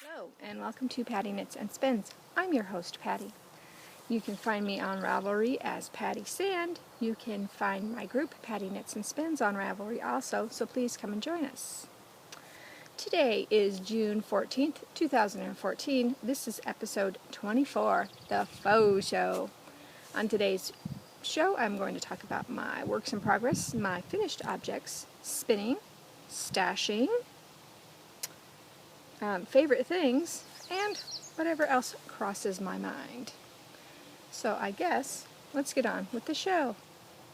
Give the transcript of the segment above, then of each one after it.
Hello, and welcome to Patty Knits and Spins. I'm your host, Patty. You can find me on Ravelry as Patty Sand. You can find my group, Patty Knits and Spins, on Ravelry also, so please come and join us. Today is June 14th, 2014. This is episode 24, The Faux Show. On today's show, I'm going to talk about my works in progress, my finished objects, spinning, stashing, favorite things, and whatever else crosses my mind. So I guess let's get on with the show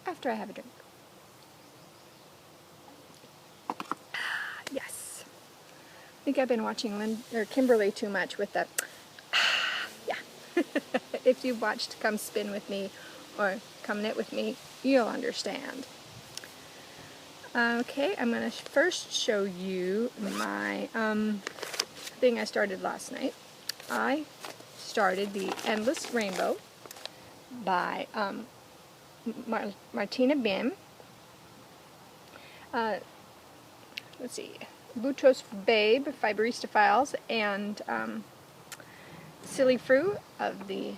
after I have a drink. Yes. I think I've been watching Kimberly too much with the yeah. If you've watched Come Spin With Me or Come Knit With Me, you'll understand. Okay, I'm going to first show you my thing I started last night. I started the Endless Rainbow by Martina Bim. Let's see, Butos Babe, Fibrista Files, and Silly Frou of the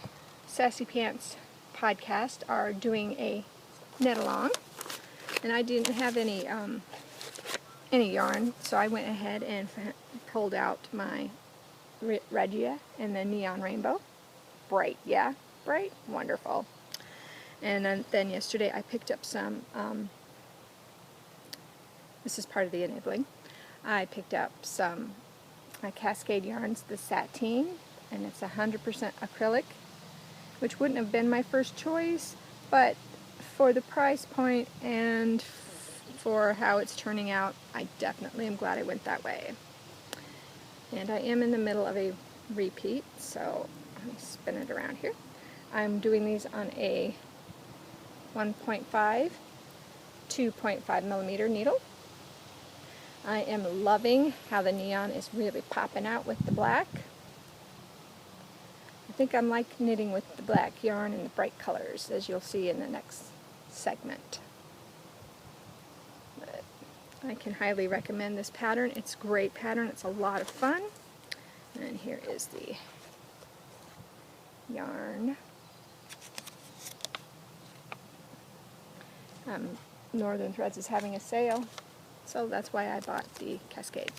Sassy Pants podcast are doing a knit along, and I didn't have any yarn, so I went ahead and pulled out my Regia and the Neon Rainbow. Bright, yeah, bright, wonderful. And then yesterday I picked up some, this is part of the enabling, I picked up some my Cascade yarns, the Sateen, and it's 100% acrylic, which wouldn't have been my first choice, but for the price point and for how it's turning out, I definitely am glad I went that way. And I am in the middle of a repeat, so let me spin it around here. I'm doing these on a 1.5, 2.5 millimeter needle. I am loving how the neon is really popping out with the black. I think I'm like knitting with the black yarn and the bright colors, as you'll see in the next segment. But I can highly recommend this pattern. It's a great pattern. It's a lot of fun. And here is the yarn. Northern Threads is having a sale, so that's why I bought the Cascade.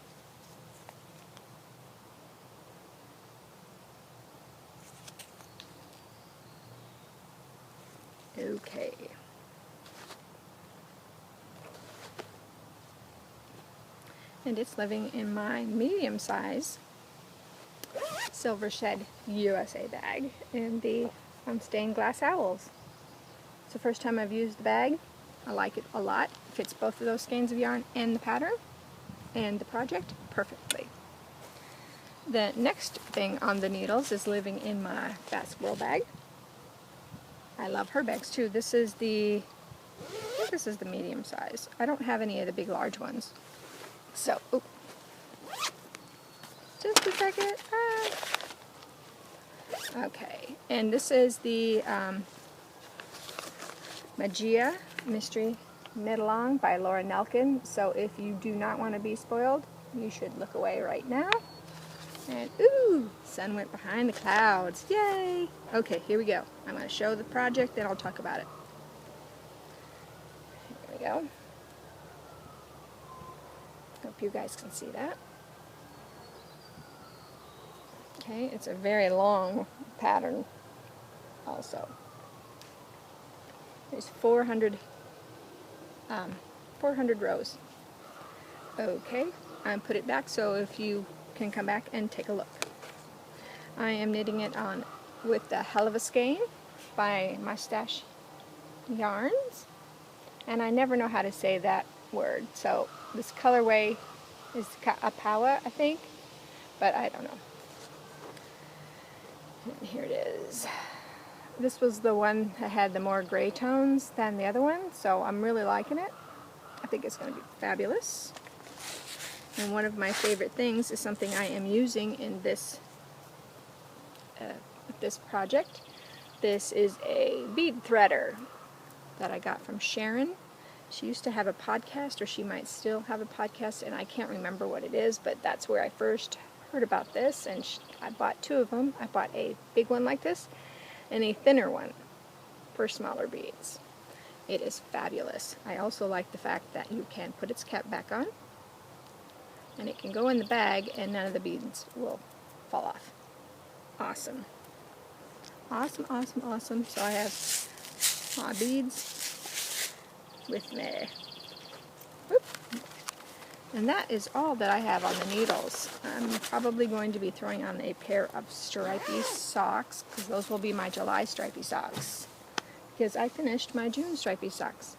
Okay. And it's living in my medium size Silver Shed USA bag in the Stained Glass Owls. It's the first time I've used the bag. I like it a lot. It fits both of those skeins of yarn and the pattern and the project perfectly. The next thing on the needles is living in my Fast Squirrel bag. I love her bags too. This is the medium size. I don't have any of the big large ones. So, just a second. Okay, and this is the Magia Mystery Knit Along by Laura Nelkin. So if you do not want to be spoiled, you should look away right now. And ooh, sun went behind the clouds. Yay! Okay, here we go. I'm going to show the project, then I'll talk about it. Here we go. Hope you guys can see that. Okay, it's a very long pattern also. There's 400 rows. Okay, I put it back so if you can come back and take a look. I am knitting it on with the Hell of a Skein by Mustache Yarns, and I never know how to say that word, so this colorway is Apawa, I think, but I don't know. And here it is. This was the one that had the more gray tones than the other one, so I'm really liking it. I think it's going to be fabulous. And one of my favorite things is something I am using in this project. This is a bead threader that I got from Sharon. She used to have a podcast, or she might still have a podcast, and I can't remember what it is, but that's where I first heard about this, and I bought 2 of them. I bought a big one like this and a thinner one for smaller beads. It is fabulous. I also like the fact that you can put its cap back on, and it can go in the bag and none of the beads will fall off. Awesome. Awesome, awesome, awesome. So I have my beads with me. Whoop. And that is all that I have on the needles. I'm probably going to be throwing on a pair of stripy socks, because those will be my July stripy socks, because I finished my June stripy socks.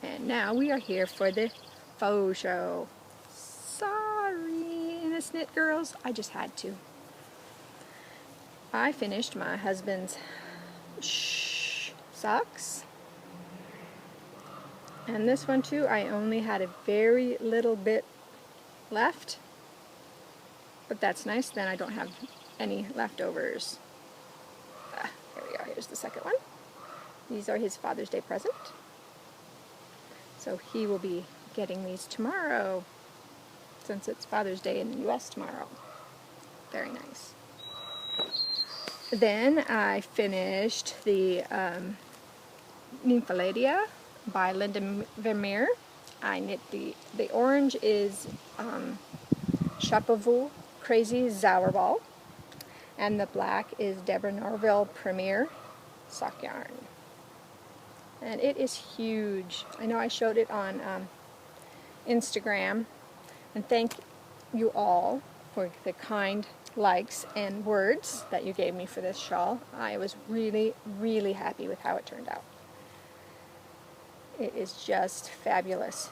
And now we are here for the faux show. Sorry, Innocent Knit Girls, I just had to. I finished my husband's socks. And this one too, I only had a very little bit left. But that's nice, then I don't have any leftovers. Here we go, here's the second one. These are his Father's Day present. So he will be getting these tomorrow, since it's Father's Day in the US tomorrow. Very nice. Then I finished the Nymphaladia by Linda Vermeer. I knit the orange is Chapeau Crazy Zauberball, and the black is Deborah Norville Premier sock yarn. And it is huge. I know I showed it on Instagram, and thank you all for the kind likes and words that you gave me for this shawl. I was really, really happy with how it turned out. It is just fabulous.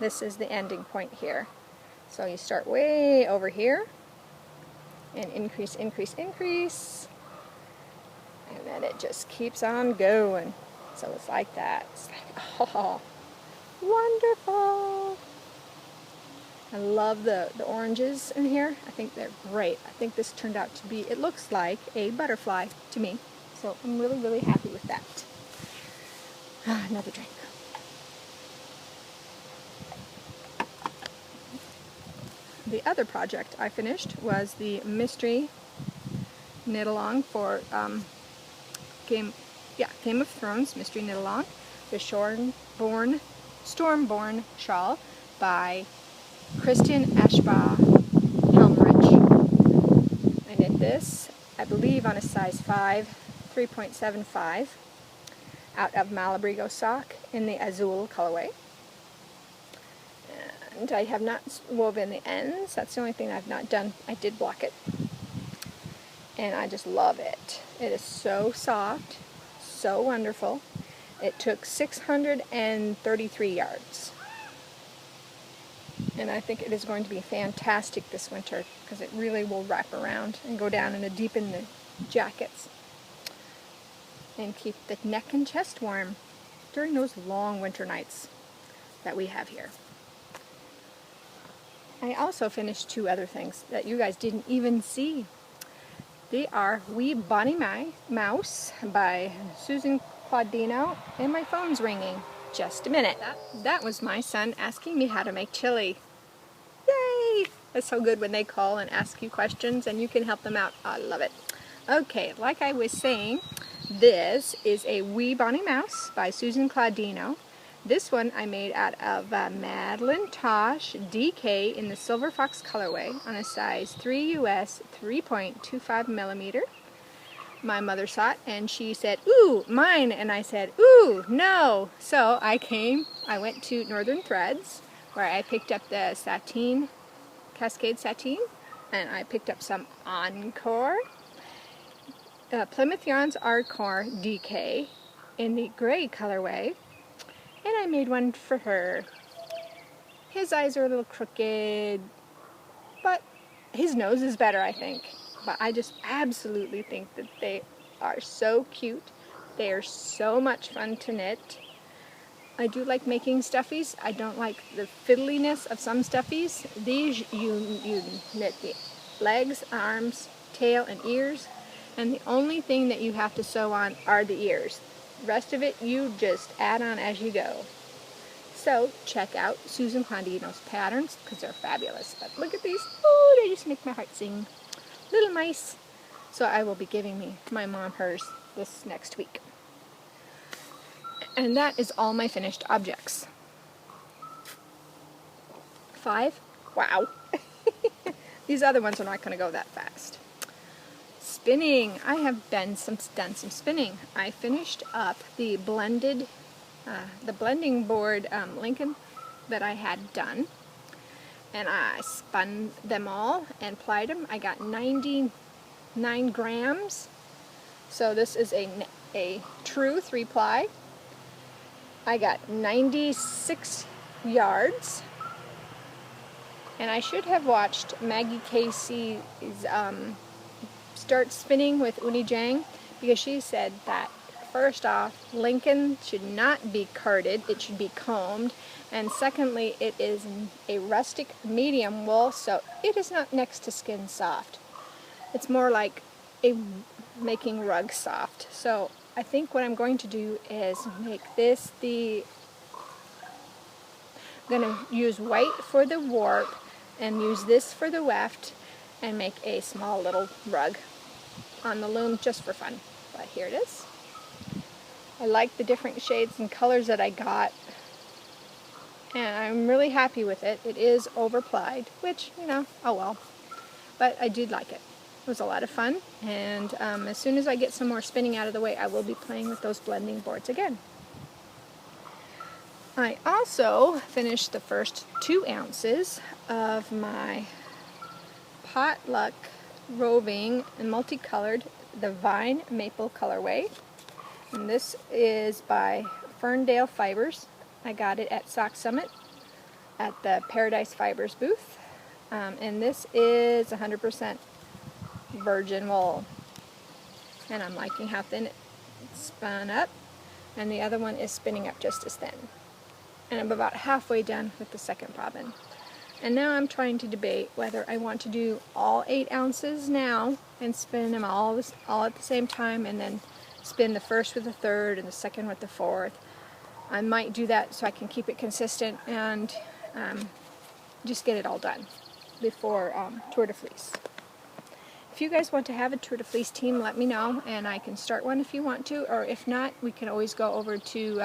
This is the ending point here. So you start way over here and increase, increase, increase, and then it just keeps on going. So it's like that. It's like, oh, wonderful. I love the oranges in here. I think they're great. I think this turned out to be, it looks like a butterfly to me. So I'm really, really happy with that. Another drink. The other project I finished was the Mystery Knit Along for Game of Thrones Mystery Knit Along, the Stormborn Shawl by Christian Ashbaugh Helmrich. I knit this, I believe, on a size 5, 3.75, out of Malabrigo sock in the Azul colorway. And I have not woven the ends. That's the only thing I've not done. I did block it. And I just love it. It is so soft, so wonderful. It took 633 yards. And I think it is going to be fantastic this winter, because it really will wrap around and go down and deepen the jackets and keep the neck and chest warm during those long winter nights that we have here. I also finished 2 other things that you guys didn't even see. They are Wee Bonnie Mouse by Susan Claudino, and my phone's ringing. Just a minute. That was my son asking me how to make chili. Yay! It's so good when they call and ask you questions and you can help them out. I love it. Okay, like I was saying, this is a Wee Bonnie Mouse by Susan Claudino. This one I made out of Madeline Tosh DK in the Silver Fox colorway on a size 3 US 3.25 millimeter. My mother saw it and she said, "Ooh, mine," and I said, "Ooh, no." So I went to Northern Threads, where I picked up the sateen, Cascade sateen, and I picked up some Encore, Plymouth Yarns Encore DK in the gray colorway, and I made one for her. His eyes are a little crooked, but his nose is better, I think. But I just absolutely think that they are so cute. They are so much fun to knit. I do like making stuffies. I don't like the fiddliness of some stuffies. These, you knit the legs, arms, tail, and ears, and the only thing that you have to sew on are the ears. The rest of it you just add on as you go. So check out Susan Condino's patterns because they're fabulous. But look at these. Oh, they just make my heart sing. Little mice. So I will be giving my mom hers this next week. And that is all my finished objects. 5? Wow. These other ones are not going to go that fast. Spinning. I have done some spinning. I finished up the blending board Lincoln that I had done. And I spun them all and plied them. I got 99 grams. So this is a true 3-ply. I got 96 yards. And I should have watched Maggie Casey's Start Spinning with Uni Jang, because she said that first off, Lincoln should not be carded, it should be combed, and secondly, it is a rustic medium wool, so it is not next to skin soft. It's more like making rug soft. So I think what I'm going to do is make this I'm going to use white for the warp and use this for the weft and make a small little rug on the loom just for fun. But here it is. I like the different shades and colors that I got, and I'm really happy with it. It is overplied, which, you know, oh well. But I did like it. It was a lot of fun, and as soon as I get some more spinning out of the way, I will be playing with those blending boards again. I also finished the first 2 ounces of my Potluck Roving and Multicolored, the Vine Maple colorway. And this is by Ferndale Fibers. I got it at Sock Summit at the Paradise Fibers booth. And this is 100% virgin wool. And I'm liking how thin it spun up. And the other one is spinning up just as thin. And I'm about halfway done with the second bobbin. And now I'm trying to debate whether I want to do all 8 ounces now and spin them all at the same time, and then spin the first with the third and the second with the fourth. I might do that so I can keep it consistent and just get it all done before Tour de Fleece. If you guys want to have a Tour de Fleece team, let me know, and I can start one if you want to, or if not, we can always go over to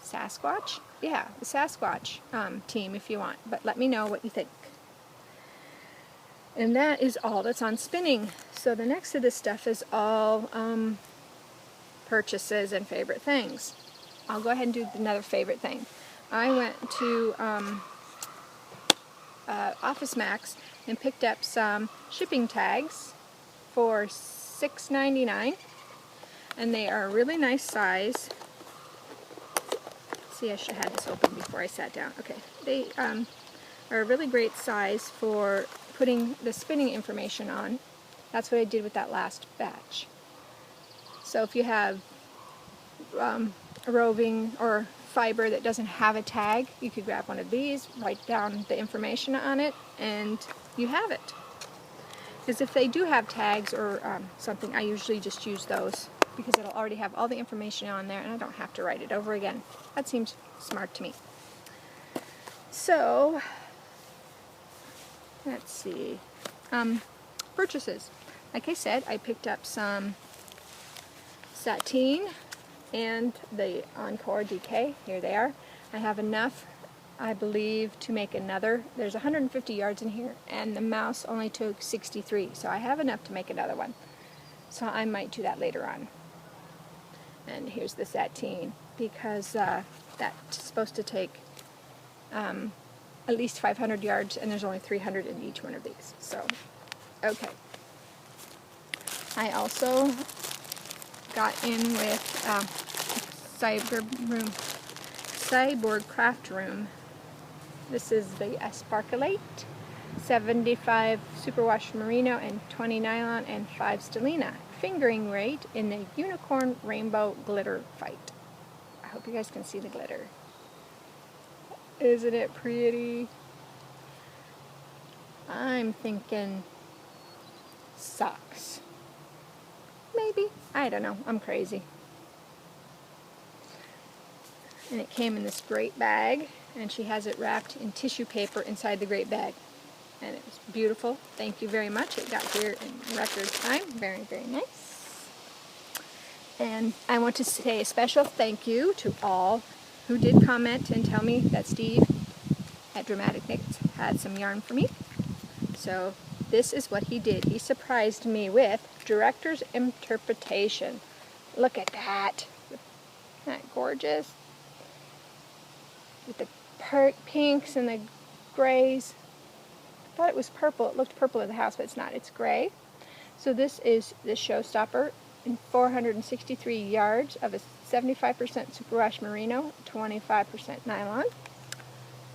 Sasquatch? Yeah, the Sasquatch team if you want, but let me know what you think. And that is all that's on spinning. So the next of this stuff is all purchases and favorite things. I'll go ahead and do another favorite thing. I went to Office Max and picked up some shipping tags for $6.99, and they are a really nice size. See, I should have had this open before I sat down. Okay, they are a really great size for putting the spinning information on. That's what I did with that last batch. So if you have a roving or fiber that doesn't have a tag, you could grab one of these, write down the information on it, and you have it. Because if they do have tags or something, I usually just use those because it'll already have all the information on there and I don't have to write it over again. That seems smart to me. So, let's see. Purchases. Like I said, I picked up some sateen and the Encore DK. Here they are. I have enough, I believe, to make another. There's 150 yards in here, and the mouse only took 63, so I have enough to make another one. So I might do that later on. And here's the sateen, because that's supposed to take at least 500 yards, and there's only 300 in each one of these. So, okay. I also got in with Cyborg Craft Room. This is the Sparkleite, 75 superwash merino and 20 nylon and 5 stellina. Fingering weight in the Unicorn Rainbow Glitter Fight. I hope you guys can see the glitter. Isn't it pretty? I'm thinking socks. Maybe. I don't know. I'm crazy. And it came in this great bag, and she has it wrapped in tissue paper inside the great bag. And it was beautiful. Thank you very much. It got here in record time. Very, very nice. And I want to say a special thank you to all who did comment and tell me that Steve at Dramatic Knits had some yarn for me. So this is what he did. He surprised me with Director's Interpretation. Look at that. Isn't that gorgeous? With the pinks and the grays. I thought it was purple. It looked purple in the house, but it's not. It's gray. So this is the Showstopper in 463 yards of a 75% superwash merino, 25% nylon.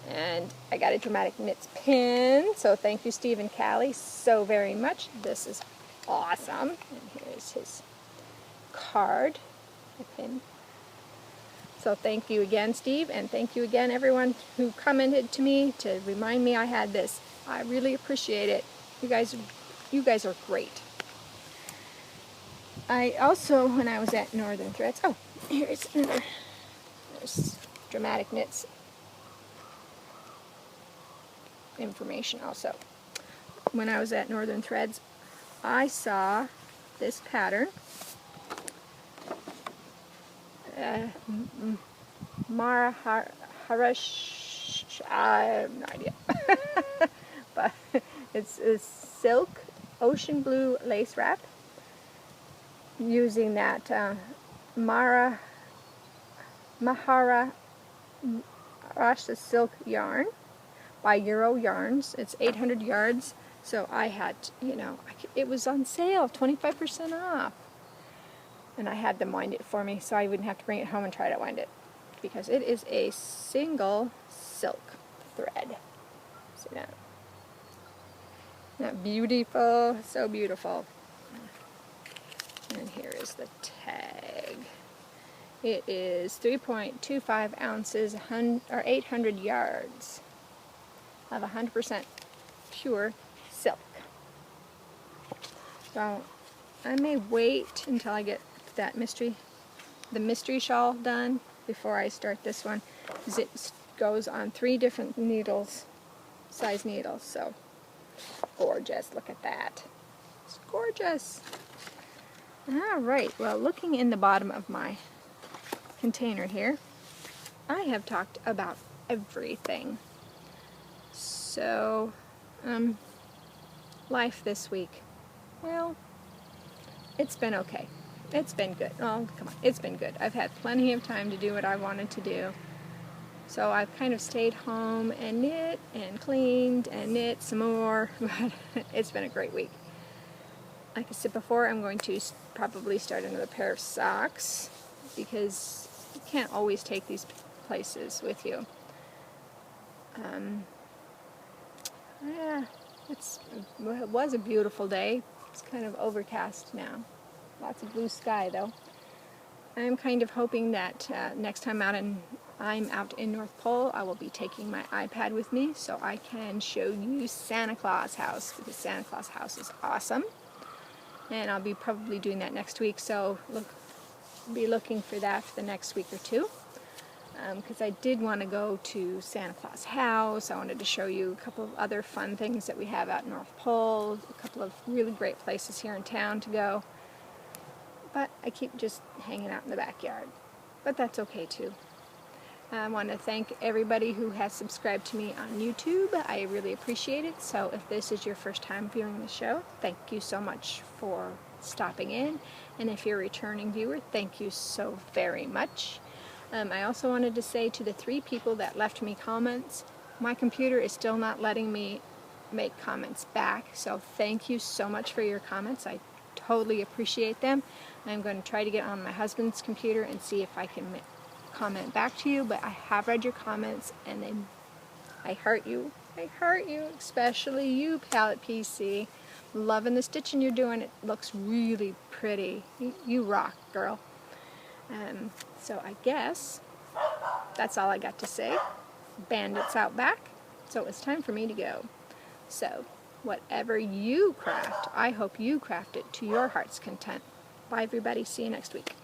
And I got a Dramatic Knits pin, so thank you, Steve and Callie, so very much. This is awesome. And here's his card, the pin. So thank you again, Steve, and thank you again, everyone who commented to me to remind me I had this. I really appreciate it. You guys are great. I also, when I was at Northern Threads, oh, here's another. There's Dramatic Knits information also. When I was at Northern Threads, I saw this pattern. Mara Harash, I have no idea. But it's a silk ocean blue lace wrap using that Mahara Rasha silk yarn by Euro Yarns. It's 800 yards, so I had, it was on sale, 25% off. And I had them wind it for me so I wouldn't have to bring it home and try to wind it, because it is a single silk thread. See that? Isn't that beautiful? So beautiful. And here is the tag. It is 3.25 ounces, or 800 yards of 100% pure silk. So I may wait until I get the mystery shawl done before I start this one, because it goes on 3 different needles, size needles. So gorgeous. Look at that. It's gorgeous. All right. Well, looking in the bottom of my container here, I have talked about everything. So, life this week. Well, it's been okay. It's been good. Oh, come on. It's been good. I've had plenty of time to do what I wanted to do. So I've kind of stayed home and knit and cleaned and knit some more. But it's been a great week. Like I said before, I'm going to probably start another pair of socks, because you can't always take these places with you. Yeah, it was a beautiful day. It's kind of overcast now. Lots of blue sky, though. I'm kind of hoping that next time I'm out in North Pole, I will be taking my iPad with me so I can show you Santa Claus House, because Santa Claus House is awesome. And I'll be probably doing that next week, so be looking for that for the next week or two. Because I did want to go to Santa Claus House. I wanted to show you a couple of other fun things that we have out in North Pole, a couple of really great places here in town to go. But I keep just hanging out in the backyard. But that's okay too. I want to thank everybody who has subscribed to me on YouTube. I really appreciate it. So if this is your first time viewing the show, thank you so much for stopping in. And if you're a returning viewer, thank you so very much. I also wanted to say to the 3 people that left me comments, my computer is still not letting me make comments back. So thank you so much for your comments. I totally appreciate them. I'm going to try to get on my husband's computer and see if I can comment back to you, but I have read your comments, and then I heart you. I heart you, especially you, Palette PC. Loving the stitching you're doing. It looks really pretty. You rock, girl. So I guess that's all I got to say. Bandits out back. So it's time for me to go. So whatever you craft, I hope you craft it to your heart's content. Bye everybody. See you next week.